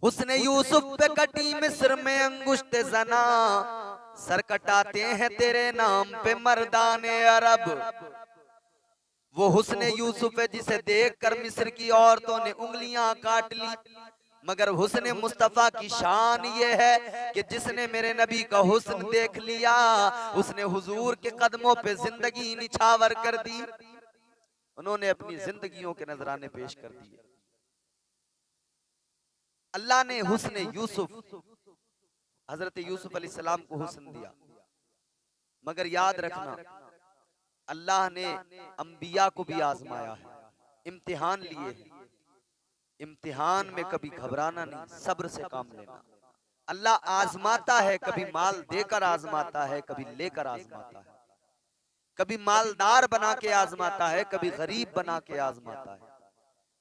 हुस्ने यूसुफ पे कटी मिस्र में अंगुश्त जना, सर कटाते हैं तेरे नाम पे मर्दाने अरब। वो हुस्ने यूसुफ है जिसे देखकर मिस्र की औरतों ने उंगलियां काट ली, मगर हुस्ने मुस्तफा की शान ये है कि जिसने मेरे नबी का हुस्न देख लिया उसने हुजूर के कदमों पे जिंदगी निछावर कर दी। उन्होंने अपनी जिंदगियों के नजराने पेश कर दिए। अल्लाह ने हुस्ने यूसुफ, हजरत यूसुफ अलैहिस्सलाम को हुस्न दिया, मगर याद रखना अल्लाह ने अंबिया को भी आजमाया है, इम्तिहान लिए हैं। इम्तिहान में कभी घबराना नहीं, सब्र से काम लेना। अल्लाह आजमाता है, कभी माल देकर आजमाता है, कभी लेकर आजमाता है, कभी मालदार बना के आजमाता है, कभी गरीब बना के आजमाता है।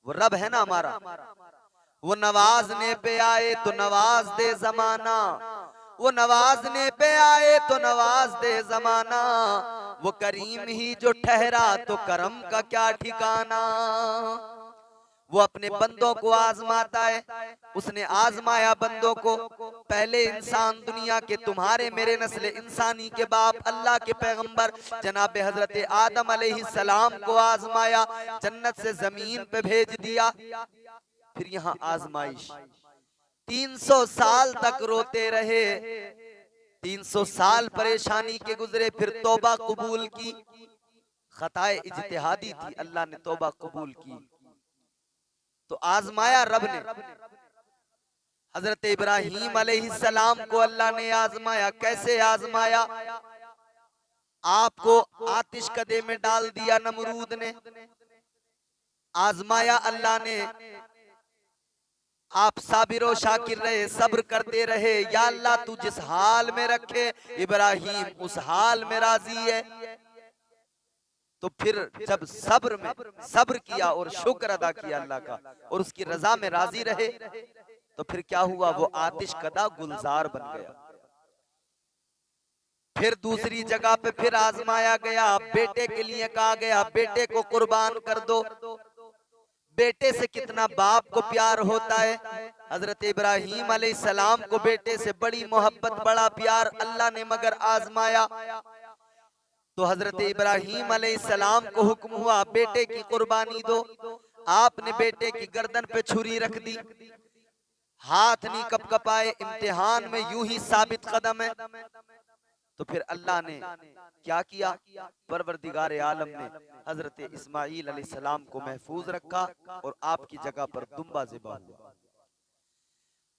वो रब है ना हमारा, वो नवाजने पे आए तो नवाज दे जमाना, वो नवाजने पे आए तो नवाज दे जमाना, वो करीम ही जो ठहरा तो करम का क्या ठिकाना। वो अपने बंदों को आजमाता है, उसने आजमाया बंदों को। पहले इंसान दुनिया के तुम्हारे मेरे नस्ल इंसानी के बाप अल्लाह के पैगंबर जनाब हजरत आदम अलैहिस्सलाम को आजमाया, जन्नत से जमीन पे भेज दिया। फिर यहाँ आजमाइश, 300 साल तक रोते रहे, 300 साल परेशानी के गुजरे, फिर तौबा कबूल की। खताए इज्तिहादी थी, अल्लाह ने तौबा कबूल की तो आजमाया रब ने। हजरत इब्राहीम अलैहिस्सलाम को अल्लाह ने आजमाया। कैसे आजमाया? आपको आतिश कदे में डाल दिया नमरूद ने, आजमाया अल्लाह ने। आप साबिरो शाकिर रहे, सब्र करते रहे। या अल्लाह तू जिस हाल में रखे इब्राहीम उस हाल में राजी है। तो फिर जब सब्र किया और शुक्र अदा किया अल्लाह का और उसकी रजा में राजी रहे, तो फिर क्या हुआ? वो आतिश कदा गुलजार बन गया। फिर दूसरी जगह पे फिर आजमाया गया, बेटे के लिए कहा गया बेटे को कुर्बान कर दो। बेटे से कितना बाप को प्यार होता है। हजरत इब्राहीम अलैहिस्सलाम को बेटे से बड़ी मोहब्बत, बड़ा प्यार अल्लाह ने मगर आजमाया। तो हजरत इब्राहीम अलैहिस्सलाम को हुक्म हुआ बेटे की कुर्बानी दो। आपने बेटे की गर्दन पे छुरी रख दी, हाथ नहीं कपकपाए, इम्तिहान में यूं ही साबित कदम है। तो फिर अल्लाह ने क्या किया? परवरदिगार आलम ने हजरत इस्माईल अलैहिस्सलाम को महफूज रखा और आपकी जगह पर दुम्बा ज़िबा हुआ।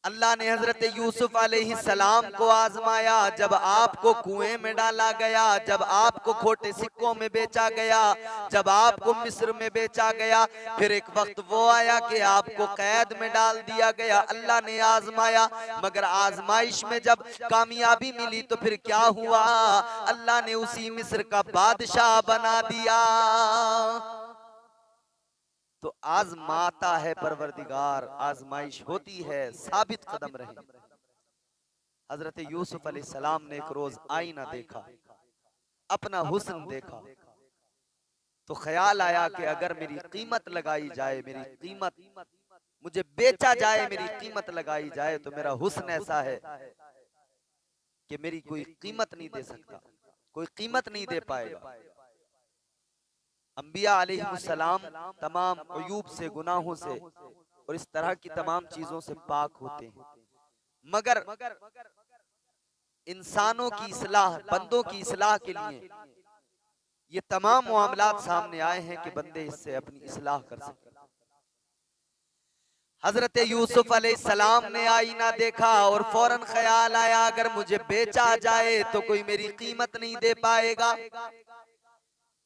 अल्लाह ने हजरत यूसुफ अलैहिस्सलाम को आजमाया। जब आपको कुएं में डाला गया, जब आपको खोटे सिक्कों में बेचा गया, जब आपको मिस्र में बेचा गया, फिर एक वक्त वो आया कि आपको कैद में डाल दिया गया। अल्लाह ने आजमाया, मगर आजमाइश में जब कामयाबी मिली तो फिर क्या हुआ? अल्लाह ने उसी मिस्र का बादशाह बना दिया। तो आजमाता है परवरदिगार, आजमाइश होती है, साबित कदम रहे। हजरत यूसुफ अलैहिस्सलाम ने एक रोज आईना देखा, अपना हुस्न देखा, तो ख्याल आया कि अगर मेरी कीमत लगाई जाए, मेरी कीमत, मुझे बेचा जाए, मेरी कीमत लगाई जाए, तो मेरा हुस्न ऐसा है कि मेरी कोई कीमत नहीं दे सकता, कोई कीमत नहीं दे पाएगा। अंबिया अलैहिस्सलाम तमाम अयूब से, गुनाहों से और इस तरह की तमाम चीजों से पाक होते हैं, मगर इंसानों की इस्लाह, बंदों की इस्लाह के लिए ये तमाम मामलात सामने आए हैं कि बंदे इससे अपनी इस्लाह कर सकते। हजरत यूसुफ अलैहिस्सलाम ने आईना देखा और फौरन ख्याल आया अगर मुझे बेचा जाए तो कोई मेरी कीमत नहीं दे पाएगा।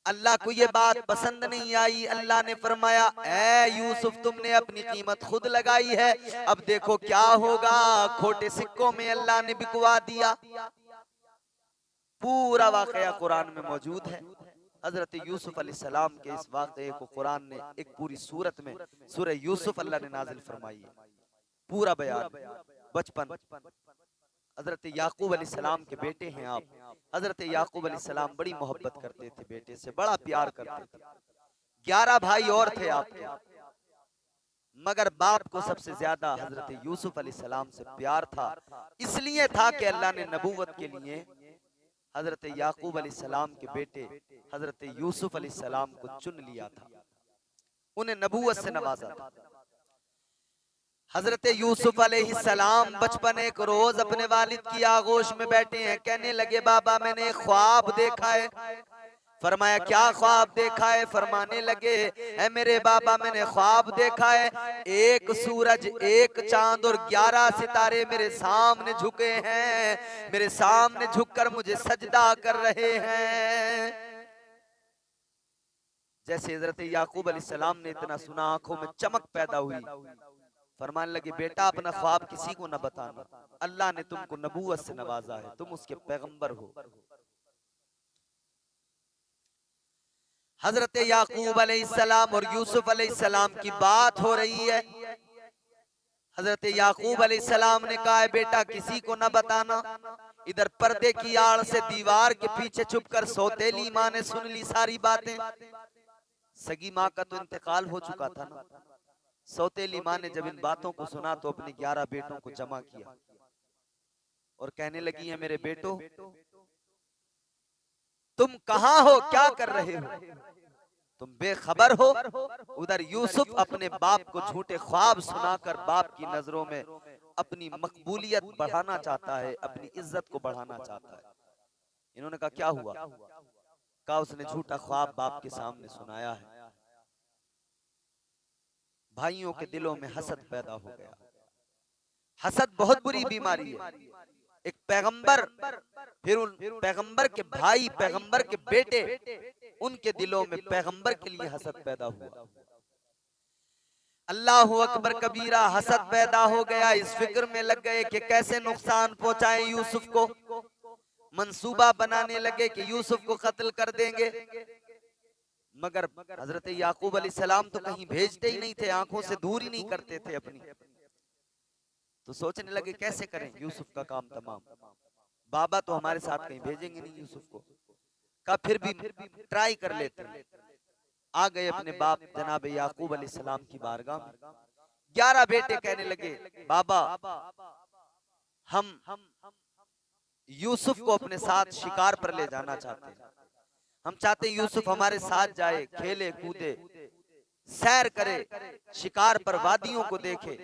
अल्लाह को ये बात पसंद नहीं आई। अल्लाह ने फरमाया ऐ यूसुफ, तुमने अपनी कीमत खुद लगाई है, अब देखो क्या होगा। खोटे सिक्कों में अल्लाह ने बिकवा दिया। पूरा वाकया कुरान में मौजूद है। हजरत यूसुफ अलैहिस्सलाम के इस वाकये को कुरान ने एक पूरी सूरत में, सूरह यूसुफ अल्लाह ने नाजिल फरमाई है। पूरा बयान, बचपन, हजरत याकूब अलैहिस्सलाम के बेटे हैं आप। हजरत याकूब अलैहिस्सलाम बड़ी मोहब्बत करते थे बेटे से, बड़ा प्यार करते थे। 11 भाई और थे आपके, मगर बाप को सबसे ज्यादा हजरत यूसुफ अलैहिस्सलाम से प्यार था। इसलिए था कि अल्लाह ने नबूवत के लिए हजरत याकूब अलैहिस्सलाम के बेटे हजरत यूसुफ अलैहिस्सलाम को चुन लिया था, उन्हें नबूवत से नवाजा था। हजरत यूसुफ अलैहिस्सलाम बचपन एक रोज अपने वालिद की आगोश में बैठे हैं, कहने लगे बाबा मैंने एक ख्वाब देखा है। फरमाया क्या ख्वाब देखा है? फरमाने लगे ऐ मेरे बाबा मैंने ख्वाब देखा है, एक सूरज, एक चांद और 11 सितारे मेरे सामने झुके हैं, मेरे सामने झुककर मुझे सजदा कर रहे हैं। जैसे हजरत याकूब अलैहिस्सलाम ने इतना सुना, आंखों में चमक पैदा हुई। फरमाने लगे बेटा अपना ख्वाब किसी को न बताना, अल्लाह ने तुमको नबूवत से नवाजा है, तुम उसके पैगंबर हो। हजरत याकूब अलैहिस्सलाम और यूसुफ अलैहिस्सलाम की बात हो रही है। हजरत याकूब अलैहिस्सलाम ने कहा है बेटा किसी को न बताना। इधर पर्दे की आड़ से दीवार के पीछे छुपकर सौतेली माँ ने सुन ली सारी बातें। सगी माँ का तो इंतकाल हो चुका था ना। सौतेली माँ ने जब इन बातों को सुना तो अपने 11 बेटों को जमा किया और कहने लगी है मेरे बेटों तुम कहां हो, क्या कर रहे हो, तुम बेखबर हो। उधर यूसुफ अपने बाप को झूठे ख्वाब सुनाकर बाप की नजरों में अपनी मकबूलियत बढ़ाना चाहता है, अपनी इज्जत को बढ़ाना चाहता है। इन्होंने कहा क्या हुआ? कहा उसने झूठा ख्वाब बाप के सामने सुनाया है। भाइयों के दिलों में हसद पैदा हो गया। हसद बहुत बुरी बीमारी है। एक पैगंबर, फिर उन पैगंबर के भाई, पैगंबर के बेटे, उनके दिलों में पैगंबर के लिए हसद पैदा हुआ। अल्लाह अकबर कबीरा, हसद पैदा हो गया। इस फिक्र में लग गए कि कैसे नुकसान पहुंचाएं यूसुफ को। मंसूबा बनाने लगे कि यूसुफ को कत्ल कर देंगे। मगर हजरत याकूब अलैहिस्सलाम तो कहीं भेजते ही नहीं थे, आंखों से दूर ही नहीं करते थे अपनी। तो सोचने लगे कैसे करें यूसुफ का काम तमाम, बाबा तो हमारे साथ कहीं भेजेंगे नहीं यूसुफ को। का फिर भी ट्राई कर लेते हैं। आ गए अपने बाप जनाब याकूब अलैहिस्सलाम की बारगाह में। 11 बेटे कहने लगे बाबा हम यूसुफ को अपने साथ शिकार पर ले जाना चाहते हैं। हम चाहते हैं यूसुफ हमारे साथ जाए, खेले कूदे, सैर करे, शिकार पर वादियों को देखे।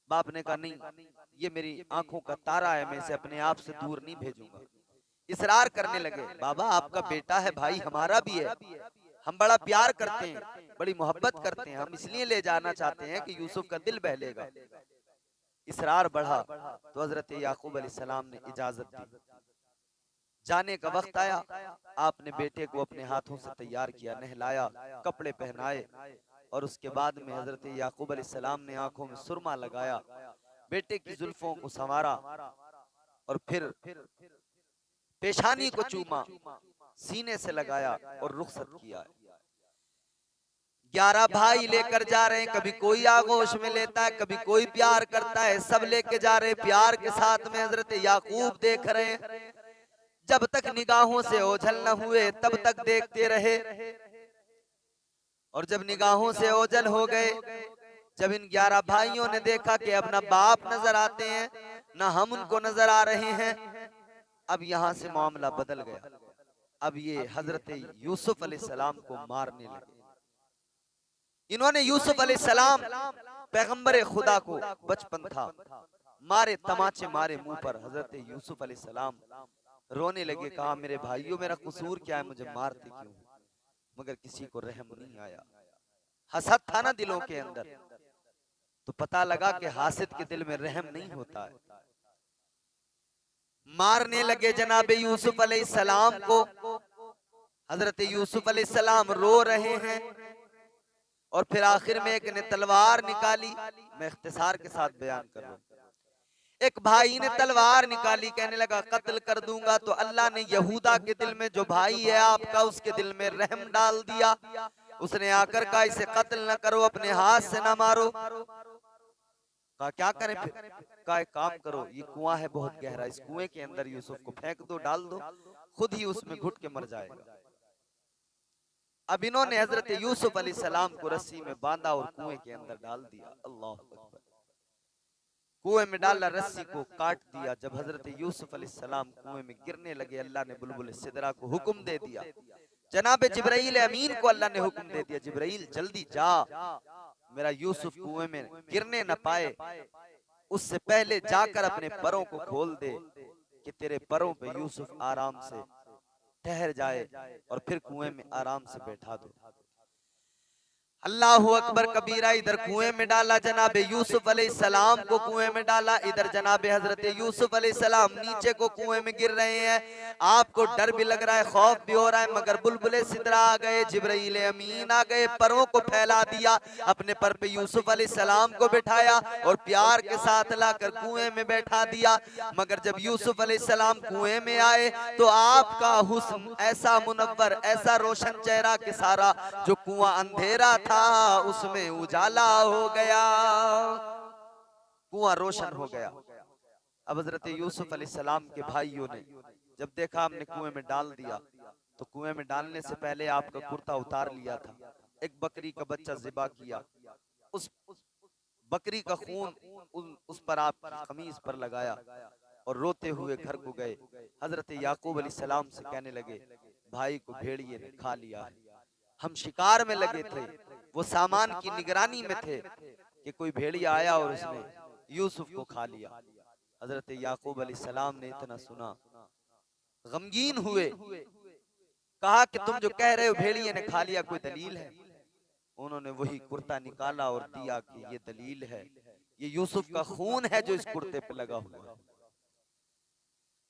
बाप ने कहा नहीं, ये मेरी आंखों का तारा है, मैं इसे अपने आप से दूर नहीं भेजूंगा। इसरार करने लगे बाबा आपका बेटा है, भाई हमारा भी है, हम बड़ा प्यार करते हैं, बड़ी मोहब्बत करते हैं, हम इसलिए ले जाना चाहते हैं कि यूसुफ का दिल बहलेगा। इसरार बढ़ा तो हजरत याकूब अलैहिस्सलाम ने इजाजत दी। जाने का वक्त आया, आपने बेटे को अपने हाथों से तैयार किया, नहलाया, कपड़े पहनाए और उसके बाद में हजरत याकूब अलैहिस्सलाम ने आंखों में सुरमा लगाया, बेटे की जुल्फों को संवारा और फिर पेशानी को चूमा, सीने से लगाया और रुखसत किया। 11 भाई लेकर जा रहे हैं, कभी कोई आगोश में लेता है, कभी कोई प्यार करता है, सब लेके जा रहे हैं प्यार के साथ में। हजरत याकूब देख रहे हैं, जब तक निगाहों से ओझल न हुए तब तक देखते रहे। और जब निगाहों से ओझल हो गए, जब इन 11 भाइयों ने देखा कि अब ना बाप नजर आते हैं ना हम उनको नजर आ रहे हैं, अब यहां से मामला बदल गया। अब ये हजरत यूसुफ अलैहिस्सलाम को मारने लगे। इन्होंने यूसुफ अलैहिस्सलाम पैगंबर खुदा को, बचपन था, मारे, तमाचे मारे मुंह पर। हजरत यूसुफ अलैहिस्सलाम रोने लगे, कहा मेरे भाइयों मेरा कसूर क्या है, मुझे मारते क्यों? मगर किसी को रहम नहीं आया। हसद था ना दिलों के अंदर, तो पता लगा कि हासिद के दिल में रहम नहीं होता है। मारने लगे जनाब यूसुफ अलैहिस्सलाम को। हजरत यूसुफ अलैहिस्सलाम रो रहे हैं और फिर आखिर में एक ने तलवार निकाली। मैं इख्तिसार के साथ बयान कर रहा हूं। एक भाई ने तलवार निकाली, कहने लगा कत्ल कर दूंगा, तो अल्लाह ने यहूदा के दिल में, जो भाई है आपका, उसके दिल में रहम डाल दिया। उसने आकर कहा इसे कत्ल न करो, अपने हाथ से न मारो। कहा क्या करें फिर? कहा एक काम करो, ये कुआं है बहुत गहरा, इस कुएं के अंदर यूसुफ को फेंक दो, डाल दो, खुद ही उसमें घुट के मर जाएगा। अब इन्होंने हजरत यूसुफ अलैहिस्सलाम को रस्सी में बांधा और कुएं के अंदर डाल दिया। अल्लाह अकबर। कुएं में डाला, रस्सी को काट दिया। जब हजरत यूसुफ अलैहिस्सलाम कुएं में गिरने लगे, अल्लाह ने बुलबुल सिदरा को हुक्म दे दिया। जनाब जिब्राइल अमीन को अल्लाह ने हुक्म दे दिया, जिब्राइल जल्दी जा, मेरा यूसुफ कुएं में गिरने न पाए, उससे पहले जाकर अपने परों को खोल दे कि तेरे परों पे यूसुफ आराम से ठहर जाए और फिर कुएं में आराम से बैठा दो। अल्लाहु अकबर कबीरा। इधर कुएं में डाला जनाब यूसुफ अलैहिस्सलाम को, कुएं में डाला। इधर जनाब हजरत यूसुफ अलैहिस्सलाम नीचे को कुएं में गिर रहे हैं। आपको डर भी लग रहा है, खौफ भी हो रहा है, मगर बुलबुले सिदरा आ गए, जिब्राइल अमीन आ गए, परों को फैला दिया, अपने पर पे यूसुफ अलैहिस्सलाम को बिठाया और प्यार के साथ लाकर कुएं में बैठा दिया। मगर जब यूसुफ अलैहिस्सलाम कुएं में आए तो आपका हुस्न ऐसा मुनव्वर, ऐसा रोशन चेहरा कि सारा जो कुआं अंधेरा था उसमें उजाला हो गया, कुआं रोशन हो गया। अब हजरत यूसुफ अलैहिस्सलाम के भाइयों ने जब देखा हमने कुएं में डाल दिया, तो कुएं में डालने से पहले आपका कुर्ता उतार लिया था, एक बकरी का बच्चा ज़िबा किया, उस बकरी का खून उस पर आप कमीज पर लगाया और रोते हुए घर को गए। हजरत याकूब अलैहिस्सलाम से कहने लगे, भाई को भेड़िए ने खा लिया है, हम शिकार में लगे थे, वो सामान की निगरानी में थे कि कोई भेड़िया आया और उसने यूसुफ को खा लिया। हजरत याकूब अलैहिस्सलाम ने इतना सुना, गमगीन हुए, कहा कि तुम जो कह रहे हो भेड़िए ने खा लिया, कोई दलील है? उन्होंने वही कुर्ता निकाला और दिया कि ये दलील है, ये यूसुफ का खून है जो इस कुर्ते पे लगा हुआ है।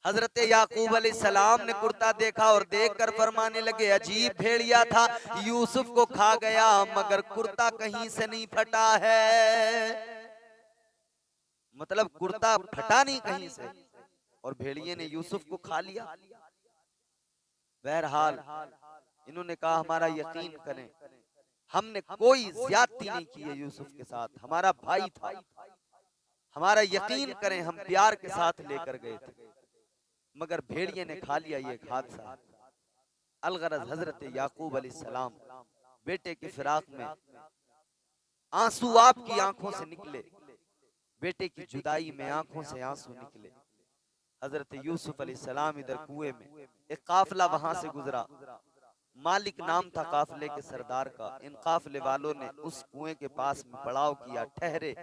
हजरत याकूब अलैहिस्सलाम ने कुर्ता देखा और देखकर फरमाने लगे, अजीब भेड़िया था, यूसुफ को खा गया मगर कुर्ता कहीं से नहीं फटा है, मतलब कुर्ता फटा नहीं कहीं से और भेड़िए ने यूसुफ को खा लिया। बहरहाल इन्होंने कहा, हमारा यकीन करें, हमने कोई ज्यादती नहीं की है यूसुफ के साथ, हमारा भाई था, हमारा यकीन करें, हम प्यार के साथ लेकर गए थे, मगर भेड़िए ने खा लिया, ये एक हादसा। अलगरज हजरत याकूब अलैहिस्सलाम बेटे के फिराक में आंसू आपकी आंखों से निकले, बेटे की जुदाई में आंखों से आंसू निकले। हजरत यूसुफ अलैहिस्सलाम इधर कुएं में, एक काफिला वहां से गुजरा, मालिक नाम था काफिले के सरदार का। इन काफिले वालों ने उस कुएं के पास में पड़ाव किया, ठहरे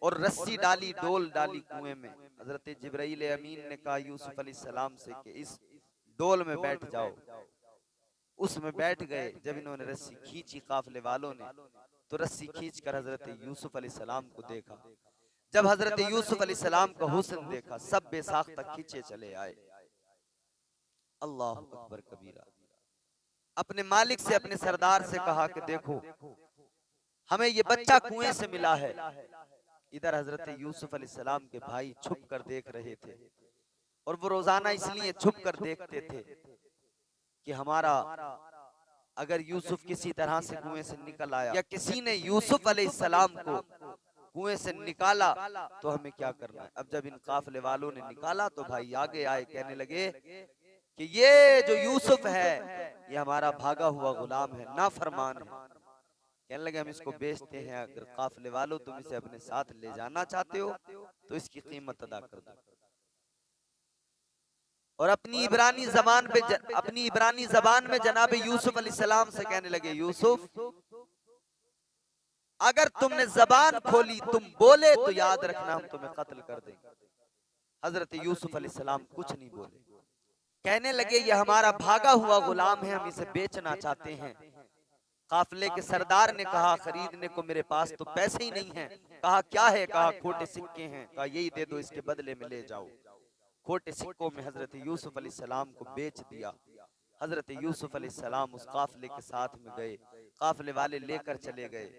और रस्सी डाली, डोल डाली कुएं में। हजरत जिब्राइल अमीन ने कहा यूसुफ अलैहिस्सलाम से कि इस डोल में बैठ जाओ, उसमें बैठ गए। जब इन्होंने रस्सी खींची काफिले वालों ने, तो रस्सी खींचकर हजरत यूसुफ अलैहिस्सलाम को देखा। जब हजरत यूसुफ अलैहिस्सलाम का हुस्न देखा, सब बेसाख्ता खींचे चले आए। अल्लाह अकबर कबीरा। अपने मालिक से, अपने सरदार से कहा कि देखो, हमें ये बच्चा कुएं से मिला है। इधर हजरत यूसुफ अलैहिस्सलाम के भाई छुप कर देख रहे थे, और वो रोजाना इसलिए छुप कर देखते थे कि हमारा अगर यूसुफ किसी तरह से कुएं से निकल आया या किसी ने यूसुफ अलैहिस्सलाम को कुएं से निकाला तो हमें क्या करना है। अब जब इन काफिले वालों ने निकाला तो भाई आगे आए, कहने लगे कि ये जो यूसुफ है ये हमारा भागा हुआ गुलाम है, नाफरमान है। कहने लगे हम इसको बेचते हैं, अगर काफिले वालों तुम इसे अपने साथ ले जाना चाहते हो तो इसकी कीमत अदा कर दो। और अपनी इब्रानी जबान में जनाब यूसुफ अलैहिस्सलाम से कहने लगे, यूसुफ अगर तुमने जबान खोली, तुम बोले तो याद रखना हम तुम्हें कत्ल कर देंगे। हजरत यूसुफ अलैहिस्सलाम कुछ नहीं बोले, कहने लगे ये हमारा भागा हुआ गुलाम है, हम इसे बेचना चाहते हैं। काफिले के सरदार ने कहा, खरीदने को मेरे पास तो पैसे ही नहीं हैं। कहा क्या है? कहा खोटे सिक्के हैं। कहा यही दे दो, इसके बदले में ले जाओ। खोटे सिक्कों में हजरत यूसुफ अलैहिस्सलाम को बेच दिया। हजरत यूसुफ अलैहिस्सलाम उस काफिले के साथ में गए, काफिले वाले लेकर चले गए।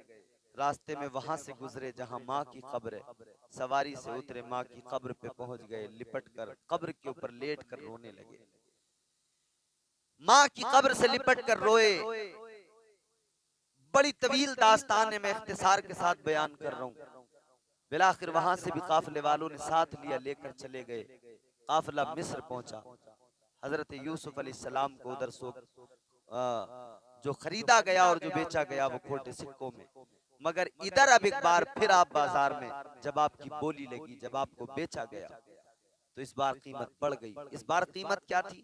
रास्ते में वहां से गुजरे जहां माँ की कब्र है, सवारी से उतरे, माँ की कब्र पे पहुंच गए, लिपट कर कब्र के ऊपर लेट कर रोने लगे। माँ की कब्र से लिपट कर रोए। बड़ी तवील दास्तान है, मैं इख्तिसार के साथ बयान कर रहा हूँ। बिलाखिर वहां से भी काफिले वालों ने साथ लिया, लेकर चले गए। काफिला मिस्र पहुंचा। हजरत यूसुफ अलैहिस्सलाम को उधर जो खरीदा गया और जो बेचा गया वो खोटे सिक्कों में। मगर इधर अब एक बार फिर आप बाजार में जब आपकी बोली लगी, जब आपको बेचा गया, तो इस बार कीमत बढ़ गई। इस बार कीमत क्या थी?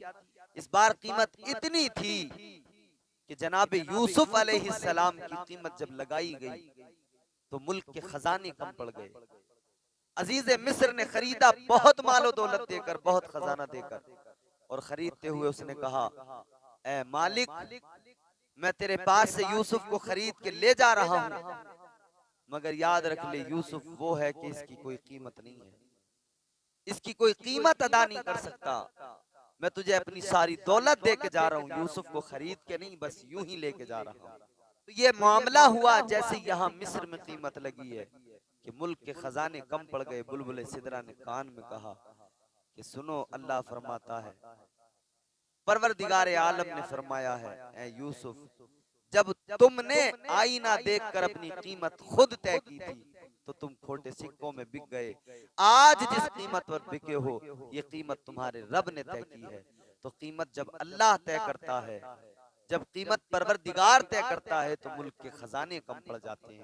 इस बार कीमत इतनी थी कि जनाब यूसुफ अलैहिस्सलाम की कीमत जब लगाई गई तो मुल्क के खजाने कम पड़ गए। अजीज मिस्र ने खरीदा बहुत मालो दौलत देकर, बहुत खजाना देकर, और खरीदते हुए उसने कहा, ए मालिक, मैं तेरे पास से यूसुफ को खरीद के ले जा रहा हूं, मगर याद रख ले यूसुफ वो है कि इसकी कोई कीमत नहीं है, इसकी कोई कीमत अदा नहीं कर सकता। मैं तुझे अपनी सारी दौलत दे के जा रहा हूँ, यूसुफ को खरीद के नहीं, बस यूं ही लेके जा रहा हूँ। तो ये मामला हुआ जैसे यहाँ मिस्र में कीमत लगी है कि मुल्क के खजाने कम पड़ गए। बुलबुल सिदरा ने कान में कहा कि सुनो, अल्लाह फरमाता है, परवरदिगार आलम ने फरमाया है, ए यूसुफ, जब तुमने आईना देखकर अपनी कीमत खुद तय की थी तो तुम खोटे सिक्कों में बिक गए। आज जिस कीमत पर बिके हो, ये कीमत तुम्हारे रब ने तय की है। तो कीमत जब अल्लाह तय करता है, जब कीमत परवरदिगार तय करता है, तो मुल्क के खजाने कम पड़ जाते हैं।